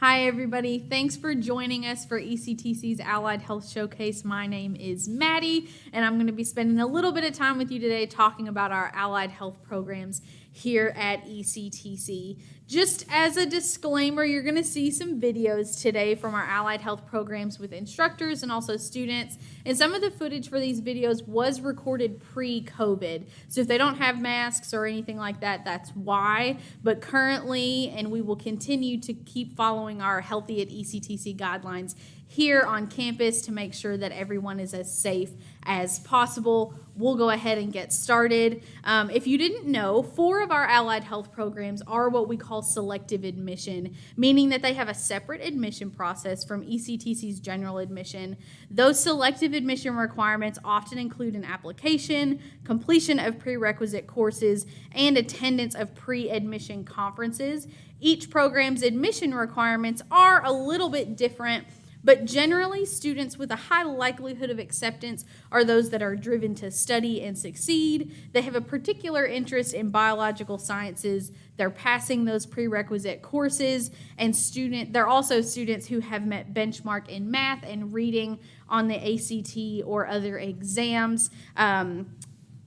Hi everybody, thanks for joining us for ECTC's Allied Health Showcase. My name is Maddie and I'm going to be spending a little bit of time with you today talking about our allied health programs here at ECTC. Just as a disclaimer, you're going to see some videos today from our allied health programs with instructors and also students, and some of the footage for these videos was recorded pre-COVID. So if they don't have masks or anything like that, that's why. But currently, and we will continue to keep following our Healthy at ECTC guidelines here on campus to make sure that everyone is as safe as possible. We'll go ahead and get started. If you didn't know, 4 of our allied health programs are what we call selective admission, meaning that they have a separate admission process from ECTC's general admission. Those selective admission requirements often include an application, completion of prerequisite courses, and attendance of pre-admission conferences. Each program's admission requirements are a little bit different, but generally, students with a high likelihood of acceptance are those that are driven to study and succeed. They have a particular interest in biological sciences. They're passing those prerequisite courses, and they're also students who have met benchmark in math and reading on the ACT or other exams.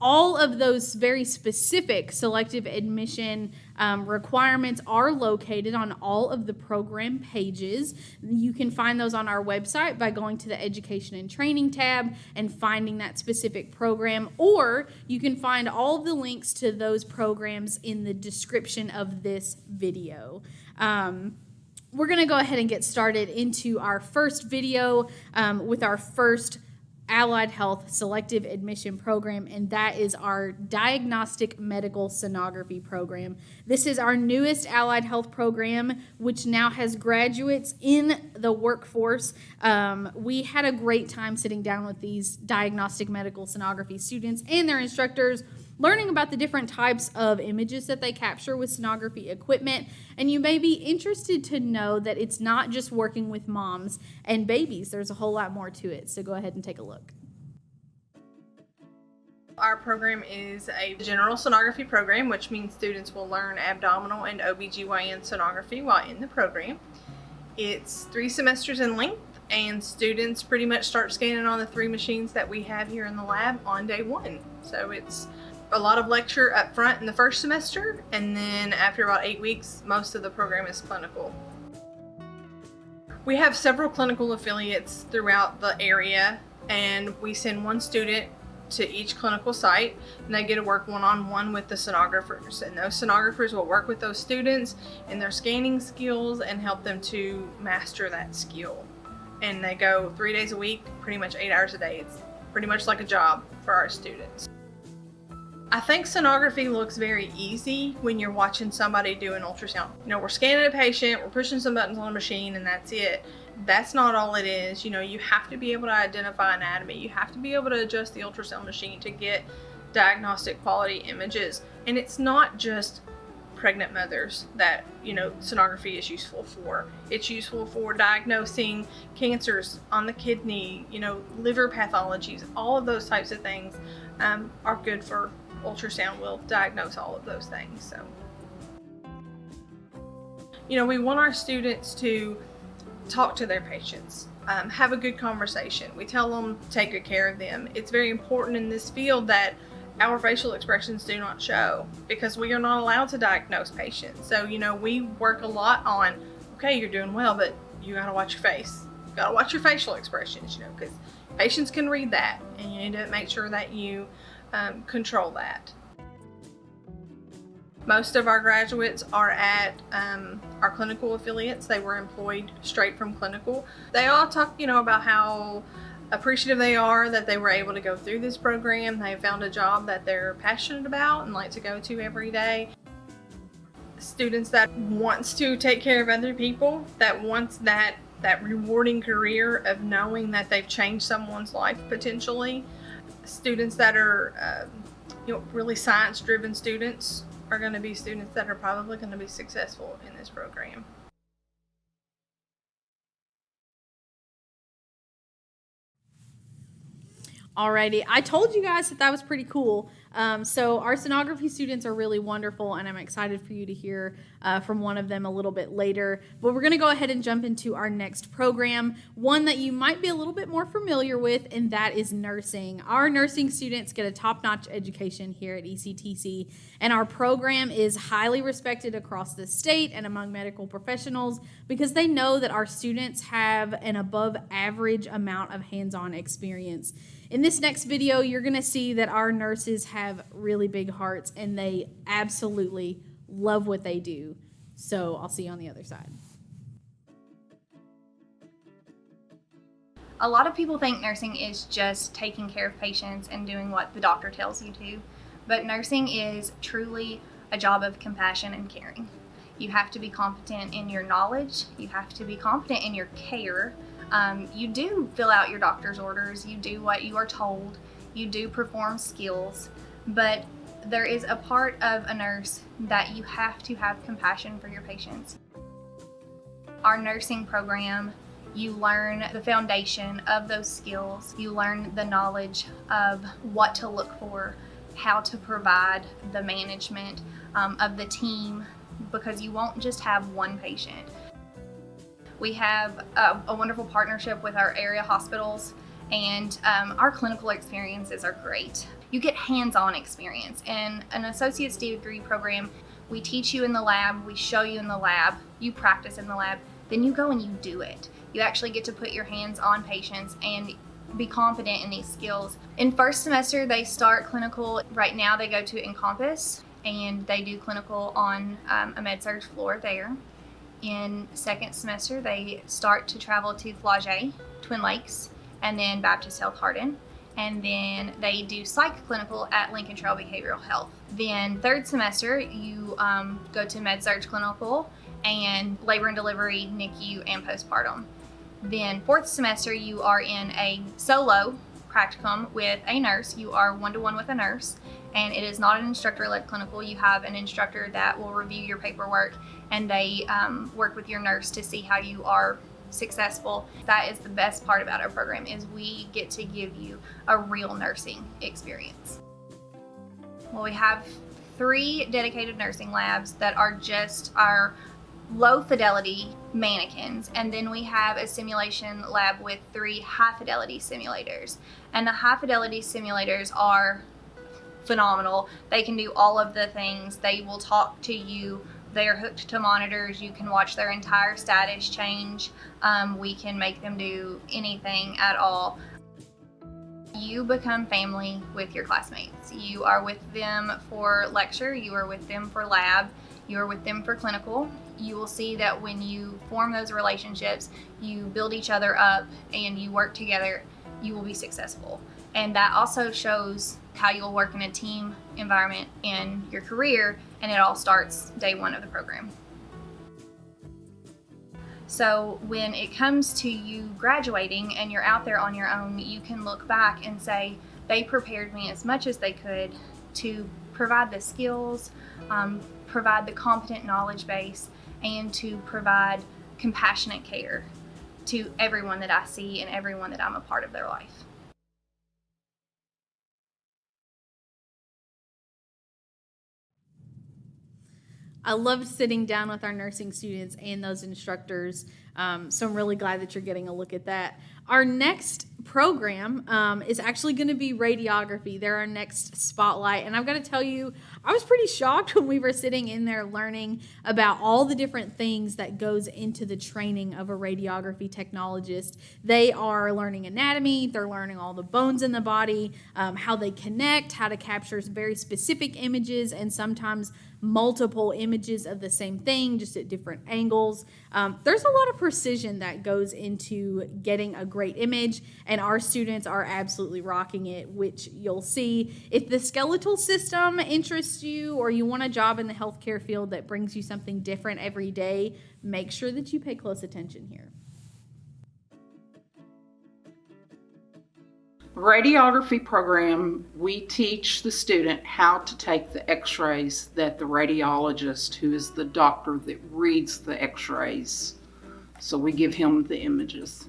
All of those very specific selective admission requirements are located on all of the program pages. You can find those on our website by going to the Education and Training tab and finding that specific program, or you can find all of the links to those programs in the description of this video. We're going to go ahead and get started into our first video with our first allied health selective admission program, and that is our diagnostic medical sonography program. This is our newest allied health program, which now has graduates in the workforce. We had a great time sitting down with these diagnostic medical sonography students and their instructors, learning about the different types of images that they capture with sonography equipment. And you may be interested to know that it's not just working with moms and babies. There's a whole lot more to it. So go ahead and take a look. Our program is a general sonography program, which means students will learn abdominal and OBGYN sonography while in the program. It's 3 semesters in length, and students pretty much start scanning on the 3 machines that we have here in the lab on day 1. So it's a lot of lecture up front in the first semester, and then after about 8 weeks, most of the program is clinical. We have several clinical affiliates throughout the area, and we send 1 student to each clinical site, and they get to work one-on-one with the sonographers, and those sonographers will work with those students in their scanning skills and help them to master that skill. And they go 3 days a week, pretty much 8 hours a day. It's pretty much like a job for our students. I think sonography looks very easy when you're watching somebody do an ultrasound. You know, we're scanning a patient, we're pushing some buttons on a machine, and that's it. That's not all it is. You know, you have to be able to identify anatomy. You have to be able to adjust the ultrasound machine to get diagnostic quality images. And it's not just pregnant mothers that, you know, sonography is useful for. It's useful for diagnosing cancers on the kidney, you know, liver pathologies. All of those types of things are good for ultrasound. Will diagnose all of those things. So, you know, we want our students to talk to their patients, have a good conversation. We tell them to take good care of them. It's very important in this field that our facial expressions do not show, because we are not allowed to diagnose patients. So, you know, we work a lot on, okay, you're doing well, but you gotta watch your face. You gotta watch your facial expressions, you know, because patients can read that, and you need to make sure that you control that. Most of our graduates are at our clinical affiliates. They were employed straight from clinical. They all talk, you know, about how appreciative they are that they were able to go through this program. They found a job that they're passionate about and like to go to every day. Students that wants to take care of other people, that wants that rewarding career of knowing that they've changed someone's life potentially. Students that are you know, really science-driven students are going to be students that are probably going to be successful in this program. Alrighty, I told you guys that was pretty cool. So our sonography students are really wonderful, and I'm excited for you to hear from one of them a little bit later. But we're going to go ahead and jump into our next program, one that you might be a little bit more familiar with, and that is nursing. Our nursing students get a top-notch education here at ECTC, and our program is highly respected across the state and among medical professionals because they know that our students have an above-average amount of hands-on experience. In this next video, you're going to see that our nurses have really big hearts and they absolutely love what they do. So I'll see you on the other side. A lot of people think nursing is just taking care of patients and doing what the doctor tells you to, but nursing is truly a job of compassion and caring. You have to be competent in your knowledge, you have to be competent in your care. You do fill out your doctor's orders, you do what you are told, you do perform skills, but there is a part of a nurse that you have to have compassion for your patients. Our nursing program, you learn the foundation of those skills, you learn the knowledge of what to look for, how to provide the management of the team, because you won't just have one patient. We have a wonderful partnership with our area hospitals, and our clinical experiences are great. You get hands-on experience. In an associate's degree program, we teach you in the lab, we show you in the lab, you practice in the lab, then you go and you do it. You actually get to put your hands on patients and be confident in these skills. In first semester, they start clinical. Right now, they go to Encompass, and they do clinical on a med-surg floor there. In second semester, they start to travel to Flagey, Twin Lakes, and then Baptist Health Hardin. And then they do psych clinical at Lincoln Trail Behavioral Health. Then third semester, you go to med-surg clinical and labor and delivery, NICU, and postpartum. Then fourth semester, you are in a solo practicum with a nurse. You are one-to-one with a nurse, and it is not an instructor-led clinical. You have an instructor that will review your paperwork, and they work with your nurse to see how you are successful. That is the best part about our program, is we get to give you a real nursing experience. Well, we have 3 dedicated nursing labs that are just our low fidelity mannequins, and then we have a simulation lab with 3 high fidelity simulators, and the high fidelity simulators are phenomenal. They can do all of the things. They will talk to you. They are hooked to monitors. You can watch their entire status change. We can make them do anything at all. You become family with your classmates. You are with them for lecture, you are with them for lab, you are with them for clinical. You will see that when you form those relationships, you build each other up and you work together, you will be successful. And that also shows how you'll work in a team environment in your career, and it all starts day 1 of the program. So when it comes to you graduating and you're out there on your own, you can look back and say, they prepared me as much as they could to provide the skills, provide the competent knowledge base, and to provide compassionate care to everyone that I see and everyone that I'm a part of their life. I loved sitting down with our nursing students and those instructors, so I'm really glad that you're getting a look at that. Our next program is actually going to be radiography. They're our next spotlight, and I've got to tell you, I was pretty shocked when we were sitting in there learning about all the different things that goes into the training of a radiography technologist. They are learning anatomy, they're learning all the bones in the body, how they connect, how to capture very specific images, and sometimes multiple images of the same thing, just at different angles. There's a lot of precision that goes into getting a great image, and our students are absolutely rocking it, which you'll see. If the skeletal system interests you, or you want a job in the healthcare field that brings you something different every day, make sure that you pay close attention here. Radiography program, we teach the student how to take the x-rays that the radiologist, who is the doctor that reads the x-rays, so we give him the images.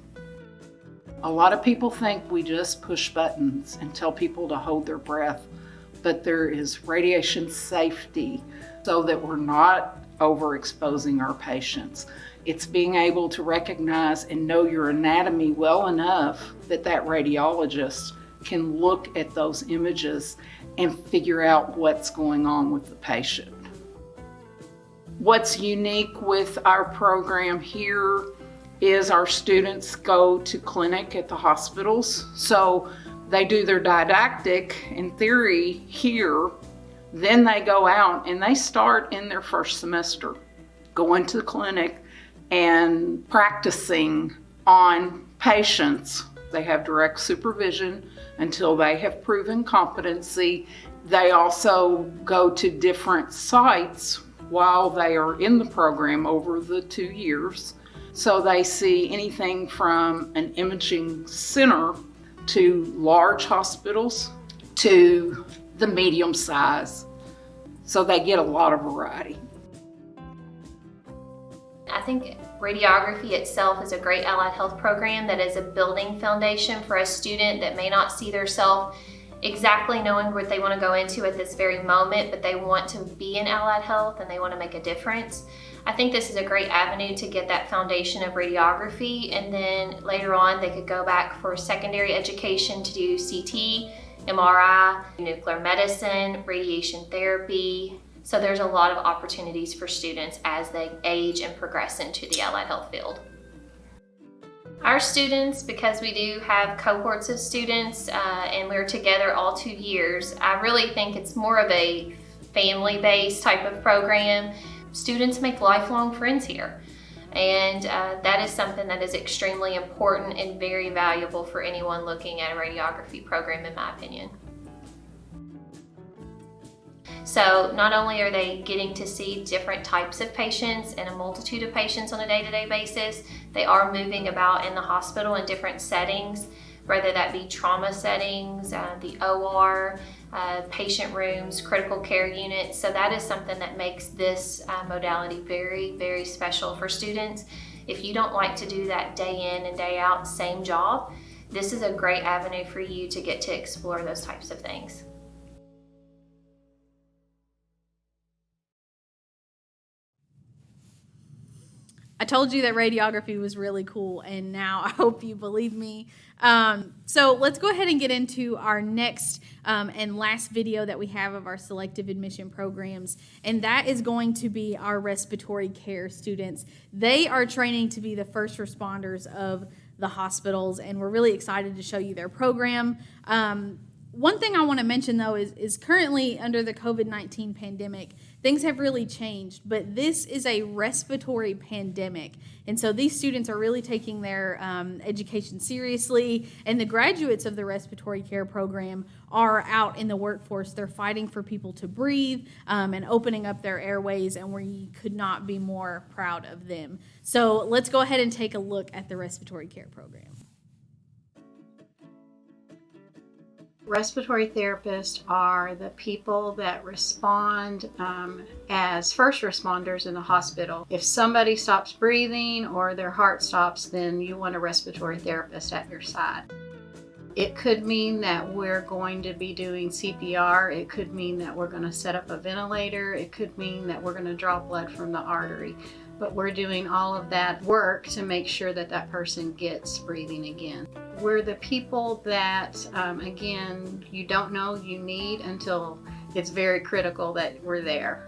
A lot of people think we just push buttons and tell people to hold their breath, but there is radiation safety so that we're not overexposing our patients. It's being able to recognize and know your anatomy well enough that that radiologist can look at those images and figure out what's going on with the patient. What's unique with our program here is our students go to clinic at the hospitals. So they do their didactic and theory here, then they go out and they start in their first semester going to the clinic and practicing on patients. They have direct supervision until they have proven competency. They also go to different sites while they are in the program over the 2 years. So they see anything from an imaging center to large hospitals to the medium size. So they get a lot of variety. I think radiography itself is a great allied health program that is a building foundation for a student that may not see themselves exactly knowing what they want to go into at this very moment, but they want to be in allied health and they want to make a difference. I think this is a great avenue to get that foundation of radiography, and then later on they could go back for secondary education to do CT, MRI, nuclear medicine, radiation therapy. So there's a lot of opportunities for students as they age and progress into the allied health field. Our students, because we do have cohorts of students and we're together all 2 years, I really think it's more of a family-based type of program. Students make lifelong friends here, and that is something that is extremely important and very valuable for anyone looking at a radiography program, in my opinion. So not only are they getting to see different types of patients and a multitude of patients on a day-to-day basis, they are moving about in the hospital in different settings, whether that be trauma settings, the OR, patient rooms, critical care units. So that is something that makes this modality very, very special for students. If you don't like to do that day in and day out, same job, this is a great avenue for you to get to explore those types of things. I told you that radiography was really cool, and now I hope you believe me. So let's go ahead and get into our next and last video that we have of our selective admission programs, and that is going to be our respiratory care students. They are training to be the first responders of the hospitals, and we're really excited to show you their program. One thing I want to mention, though, is currently under the COVID-19 pandemic, things have really changed, but this is a respiratory pandemic. And so these students are really taking their education seriously, and the graduates of the respiratory care program are out in the workforce. They're fighting for people to breathe and opening up their airways, and we could not be more proud of them. So let's go ahead and take a look at the respiratory care program. Respiratory therapists are the people that respond as first responders in the hospital. If somebody stops breathing or their heart stops, then you want a respiratory therapist at your side. It could mean that we're going to be doing CPR. It could mean that we're going to set up a ventilator. It could mean that we're going to draw blood from the artery. But we're doing all of that work to make sure that that person gets breathing again. We're the people that, again, you don't know you need until it's very critical that we're there.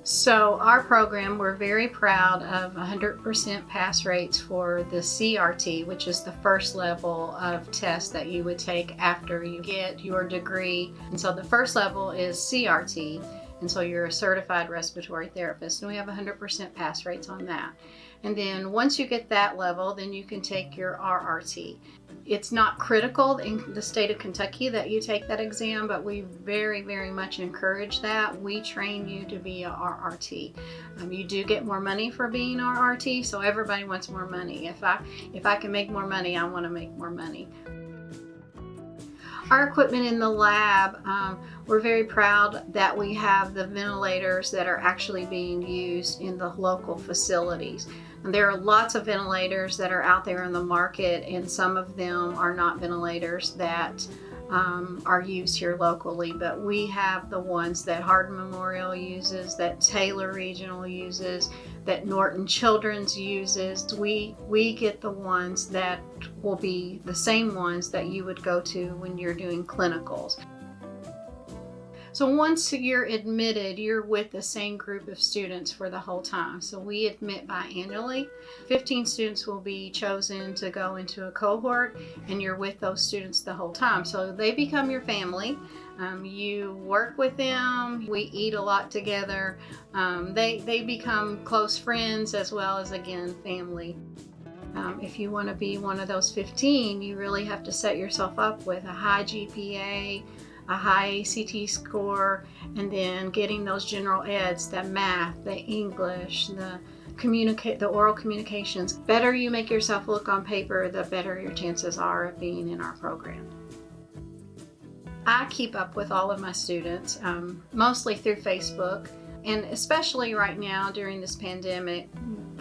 So our program, we're very proud of 100% pass rates for the CRT, which is the first level of test that you would take after you get your degree. And so the first level is CRT. And so you're a certified respiratory therapist, and we have 100% pass rates on that. And then once you get that level, then you can take your RRT. It's not critical in the state of Kentucky that you take that exam, but we very, very much encourage that. We train you to be a RRT. You do get more money for being RRT, so everybody wants more money. If I can make more money, I want to make more money. Our equipment in the lab, we're very proud that we have the ventilators that are actually being used in the local facilities. And there are lots of ventilators that are out there in the market, and some of them are not ventilators that are used here locally, but we have the ones that Hardin Memorial uses, that Taylor Regional uses, that Norton Children's uses. We get the ones that will be the same ones that you would go to when you're doing clinicals. So once you're admitted, you're with the same group of students for the whole time. So we admit biannually. 15 students will be chosen to go into a cohort, and you're with those students the whole time. So they become your family. You work with them. We eat a lot together. They become close friends as well as, again, family. If you want to be one of those 15, you really have to set yourself up with a high GPA, a high ACT score, and then getting those general eds, the math, the English, the oral communications. Better you make yourself look on paper, the better your chances are of being in our program. I keep up with all of my students, mostly through Facebook, and especially right now during this pandemic,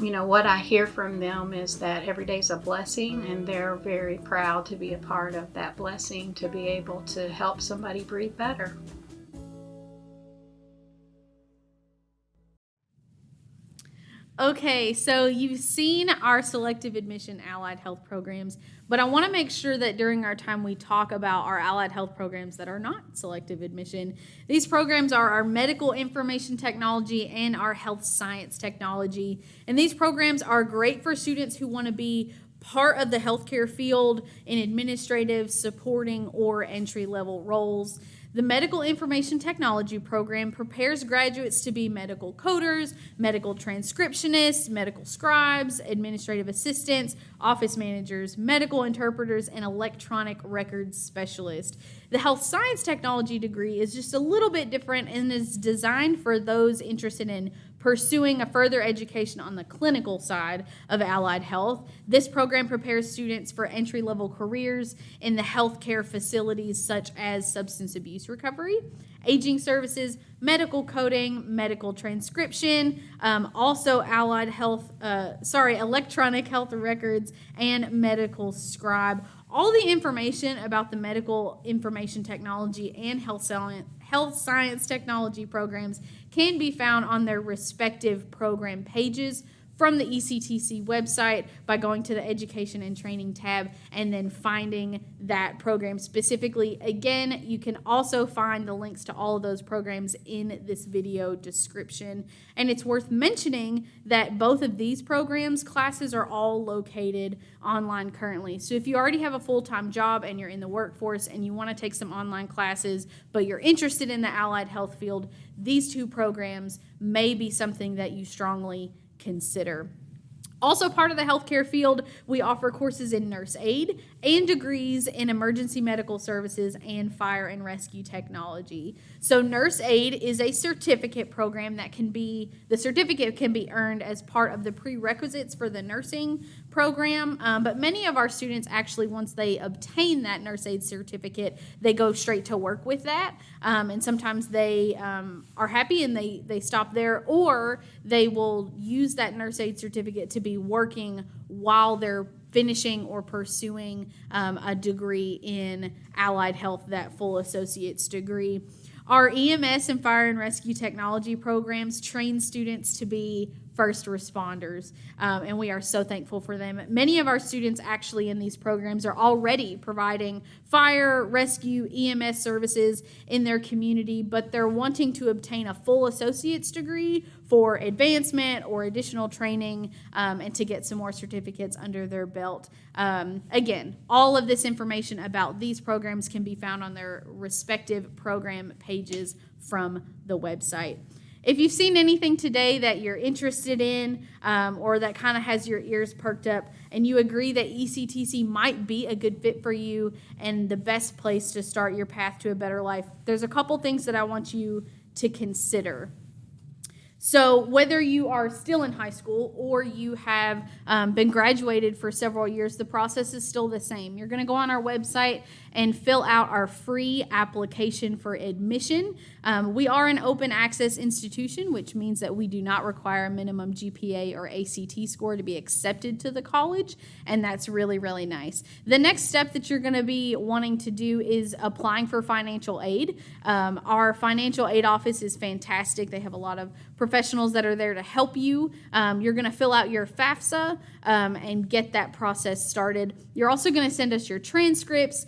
what I hear from them is that every day's a blessing, and they're very proud to be a part of that blessing, to be able to help somebody breathe better. Okay, so you've seen our selective admission allied health programs, but I want to make sure that during our time we talk about our allied health programs that are not selective admission. These programs are our medical information technology and our health science technology, and these programs are great for students who want to be part of the healthcare field in administrative, supporting, or entry-level roles. The Medical Information Technology program prepares graduates to be medical coders, medical transcriptionists, medical scribes, administrative assistants, office managers, medical interpreters, and electronic records specialists. The Health Science Technology degree is just a little bit different and is designed for those interested in pursuing a further education on the clinical side of allied health. This program prepares students for entry-level careers in the healthcare facilities such as substance abuse recovery, aging services, medical coding, medical transcription, also electronic health records, and medical scribe. All the information about the medical information technology and health science technology programs can be found on their respective program pages from the ECTC website by going to the Education and Training tab and then finding that program specifically. Again, you can also find the links to all of those programs in this video description. And it's worth mentioning that both of these programs, classes are all located online currently. So if you already have a full-time job and you're in the workforce and you want to take some online classes, but you're interested in the allied health field, these two programs may be something that you strongly consider. Also part of the healthcare field, we offer courses in nurse aid and degrees in emergency medical services and fire and rescue technology. So nurse aid is a certificate program the certificate can be earned as part of the prerequisites for the nursing program, but many of our students actually, once they obtain that nurse aid certificate, they go straight to work with that, and sometimes they are happy and they stop there, or they will use that nurse aid certificate to be working while they're finishing or pursuing a degree in allied health, that full associate's degree. Our EMS and fire and rescue technology programs train students to be first responders, and we are so thankful for them. Many of our students actually in these programs are already providing fire, rescue, EMS services in their community, but they're wanting to obtain a full associate's degree for advancement or additional training, and to get some more certificates under their belt. Again, all of this information about these programs can be found on their respective program pages from the website. If you've seen anything today that you're interested in, or that kind of has your ears perked up, and you agree that ECTC might be a good fit for you and the best place to start your path to a better life, there's a couple things that I want you to consider. So whether you are still in high school or you have been graduated for several years, the process is still the same. You're going to go on our website and fill out our free application for admission. We are an open access institution, which means that we do not require a minimum GPA or ACT score to be accepted to the college, and that's really, really nice. The next step that you're going to be wanting to do is applying for financial aid. Our financial aid office is fantastic. They have a lot of professionals that are there to help you. You're going to fill out your FAFSA and get that process started. You're also going to send us your transcripts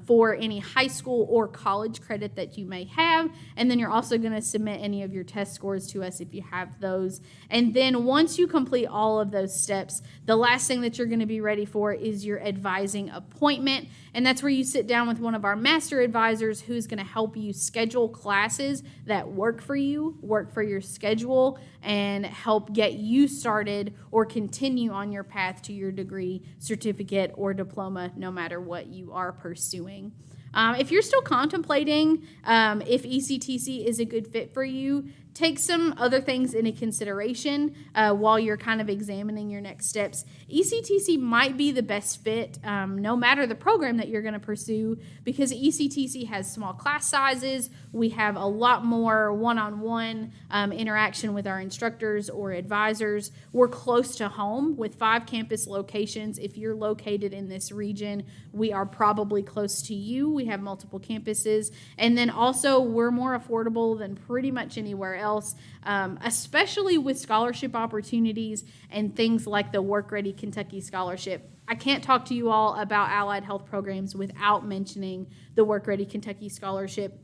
for any high school or college credit that you may have, and then you're also going to submit any of your test scores to us if you have those. And then once you complete all of those steps, the last thing that you're going to be ready for is your advising appointment, and that's where you sit down with one of our master advisors who's going to help you schedule classes that work for you, work for your schedule, and help get you started or continue on your path to your degree, certificate, or diploma, no matter what you are pursuing. If you're still contemplating if ECTC is a good fit for you, take some other things into consideration while you're kind of examining your next steps. ECTC might be the best fit no matter the program that you're going to pursue, because ECTC has small class sizes. We have a lot more one-on-one interaction with our instructors or advisors. We're close to home with 5 campus locations. If you're located in this region, we are probably close to you. We have multiple campuses. And then also we're more affordable than pretty much anywhere else, especially with scholarship opportunities and things like the Work Ready Kentucky Scholarship. I can't talk to you all about allied health programs without mentioning the Work Ready Kentucky Scholarship.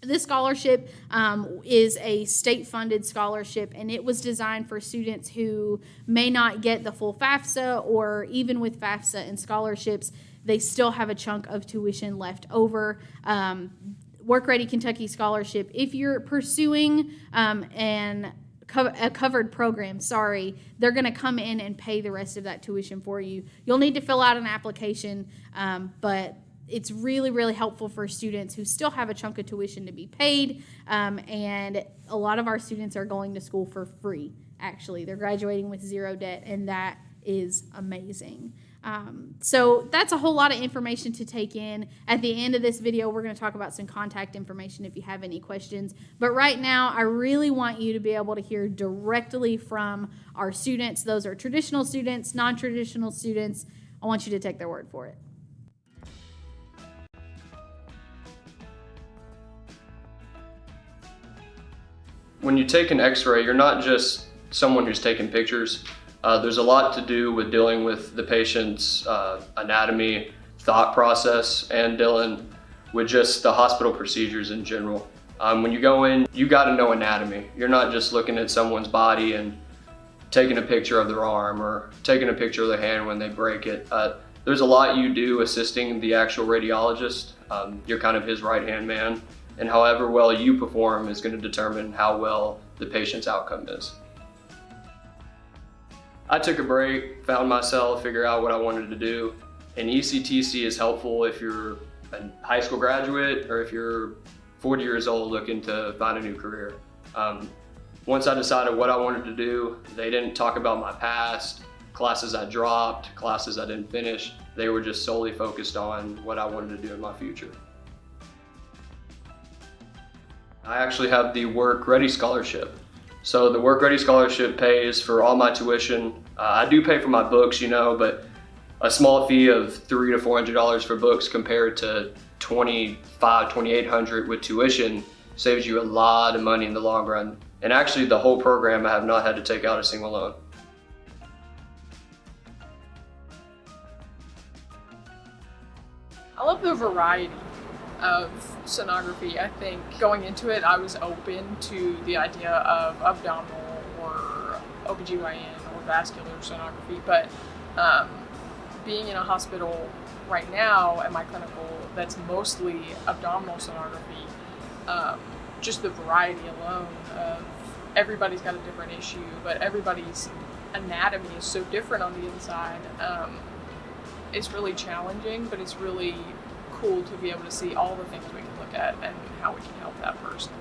This scholarship is a state-funded scholarship, and it was designed for students who may not get the full FAFSA, or even with FAFSA and scholarships, they still have a chunk of tuition left over. Work Ready Kentucky Scholarship, if you're pursuing a covered program, they're going to come in and pay the rest of that tuition for you. You'll need to fill out an application, but it's really, really helpful for students who still have a chunk of tuition to be paid, and a lot of our students are going to school for free, actually. They're graduating with 0 debt, and that is amazing. So that's a whole lot of information to take in. At the end of this video, we're going to talk about some contact information if you have any questions. But right now, I really want you to be able to hear directly from our students. Those are traditional students, non-traditional students. I want you to take their word for it. When you take an x-ray, you're not just someone who's taking pictures. There's a lot to do with dealing with the patient's anatomy, thought process, and dealing with just the hospital procedures in general. When you go in, you got to know anatomy. You're not just looking at someone's body and taking a picture of their arm or taking a picture of their hand when they break it. There's a lot you do assisting the actual radiologist. You're kind of his right-hand man, and however well you perform is going to determine how well the patient's outcome is. I took a break, found myself, figured out what I wanted to do, and ECTC is helpful if you're a high school graduate or if you're 40 years old looking to find a new career. Once I decided what I wanted to do, they didn't talk about my past, classes I dropped, classes I didn't finish. They were just solely focused on what I wanted to do in my future. I actually have the Work Ready Scholarship. So the Work Ready Scholarship pays for all my tuition. I do pay for my books, but a small fee of $300 to $400 for books compared to $2,500, $2,800 with tuition saves you a lot of money in the long run. And actually the whole program, I have not had to take out a single loan. I love the variety of sonography. I think going into it, I was open to the idea of abdominal or OBGYN or vascular sonography, but being in a hospital right now at my clinical that's mostly abdominal sonography, just the variety alone of everybody's got a different issue, but everybody's anatomy is so different on the inside. It's really challenging, but it's really cool to be able to see all the things we can look at and how we can help that person.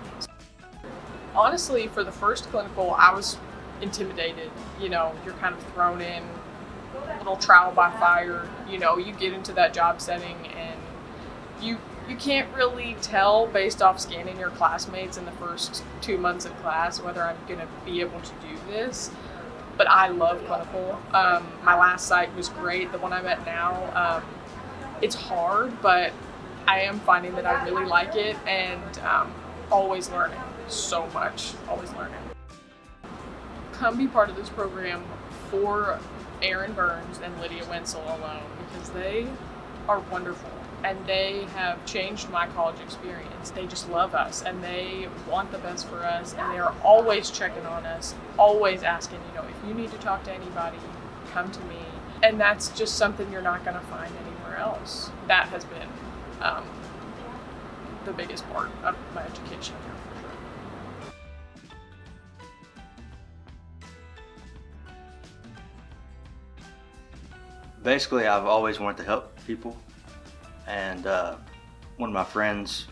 honestly, for the first clinical, I was intimidated. You know, you're kind of thrown in, a little trial by fire. You know, you get into that job setting and you can't really tell based off scanning your classmates in the first 2 months of class whether I'm going to be able to do this. But I love clinical. My last site was great. The one I'm at now, it's hard, but I am finding that I really like it, and always learning so much, always learning. Come be part of this program for Aaron Burns and Lydia Wenzel alone, because they are wonderful and they have changed my college experience. They just love us and they want the best for us, and they are always checking on us, always asking, you know, if you need to talk to anybody, come to me. And that's just something you're not going to find anywhere else. That has been the biggest part of my education here, for sure. Basically, I've always wanted to help people, and one of my friends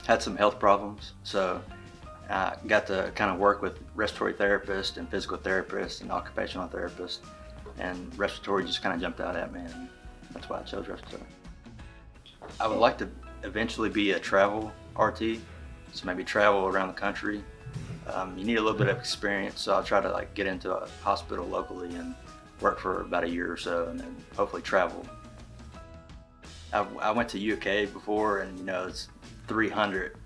had some health problems, so I got to kind of work with respiratory therapists and physical therapists and occupational therapists, and respiratory just kind of jumped out at me, and that's why I chose respiratory. I would like to eventually be a travel RT, so maybe travel around the country. You need a little bit of experience, so I'll try to get into a hospital locally and work for about a year or so, and then hopefully travel. I went to UK before, and you know, it's 300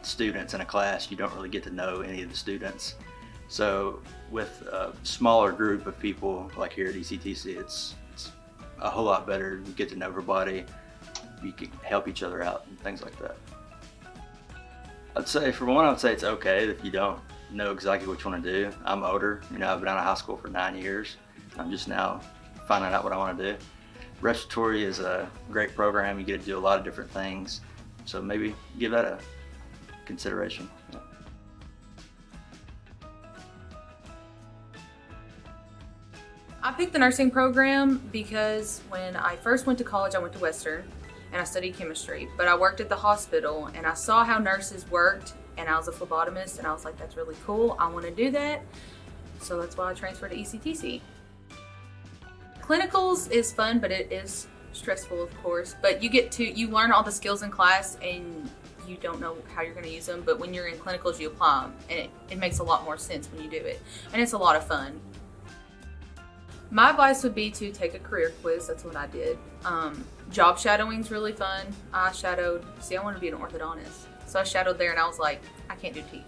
students in a class. You don't really get to know any of the students. So with a smaller group of people like here at ECTC, it's a whole lot better. You get to know everybody. You can help each other out and things like that. I'd say, for one, I'd say it's okay if you don't know exactly what you want to do. I'm older, you know, I've been out of high school for 9 years. I'm just now finding out what I want to do. Respiratory is a great program. You get to do a lot of different things. So maybe give that a consideration. Yeah. I picked the nursing program because when I first went to college, I went to Western and I studied chemistry, but I worked at the hospital and I saw how nurses worked, and I was a phlebotomist, and I was like, that's really cool. I want to do that. So that's why I transferred to ECTC. Clinicals is fun, but it is stressful, of course, but you learn all the skills in class and you don't know how you're going to use them, but when you're in clinicals, you apply them, and it makes a lot more sense when you do it, and it's a lot of fun. My advice would be to take a career quiz. That's what I did. Job shadowing is really fun. I wanted to be an orthodontist, so I shadowed there, and I was like, I can't do teeth.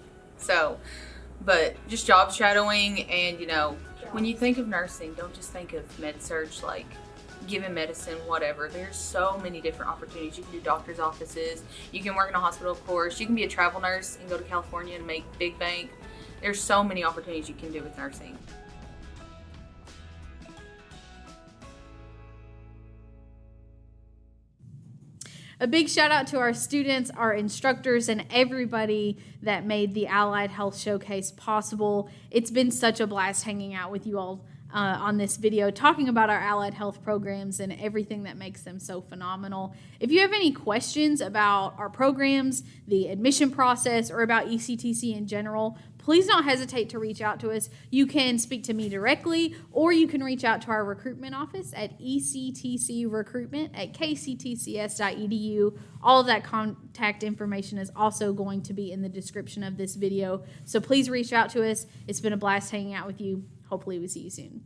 But just job shadowing, and you know, when you think of nursing, don't just think of med-surg, like giving medicine, whatever. There's so many different opportunities. You can do doctor's offices. You can work in a hospital, of course. You can be a travel nurse and go to California and make big bank. There's so many opportunities you can do with nursing. A big shout out to our students, our instructors, and everybody that made the Allied Health Showcase possible. It's been such a blast hanging out with you all on this video, talking about our allied health programs and everything that makes them so phenomenal. If you have any questions about our programs, the admission process, or about ECTC in general, please don't hesitate to reach out to us. You can speak to me directly, or you can reach out to our recruitment office at ectcrecruitment@kctcs.edu. All of that contact information is also going to be in the description of this video. So please reach out to us. It's been a blast hanging out with you. Hopefully we see you soon.